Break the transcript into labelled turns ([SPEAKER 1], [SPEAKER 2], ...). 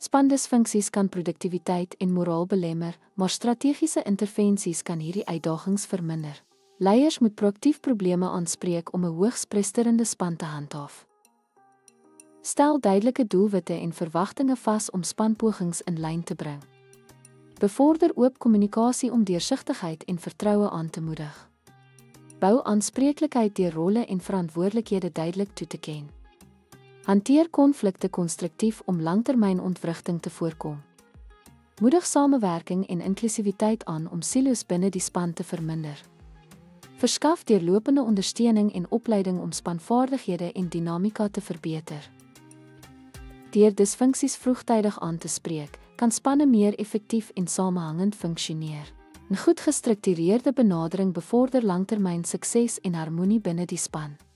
[SPEAKER 1] Spandisfunksies kan produktiwiteit en moraal belemmer, maar strategiese intervensies kan hierdie uitdagings verminder. Leiers moet proaktief probleme aanspreek om 'n hoogs presterende span te handhaaf. Stel duidelike doelwitte en verwagtinge vas om spanpogings in lyn te bring. Bevorder oop kommunikasie om deursigtigheid en vertroue aan te moedig. Bou aanspreeklikheid deur rolle en verantwoordelikhede duidelik toe te ken. Hanteer konflikte konstruktief om langtermynontwrigting te voorkom. Moedig samewerking en inklusiwiteit aan om silo's binne die span te verminder. Verskaf deurlopende ondersteuning en opleiding om spanvaardighede en dinamika te verbeter. Deur disfunksies vroegtydig aan te spreek, kan spanne meer effektief en samehangend funksioneer. 'n Goed gestruktureerde benadering bevorder langtermyn sukses en harmonie binne die span.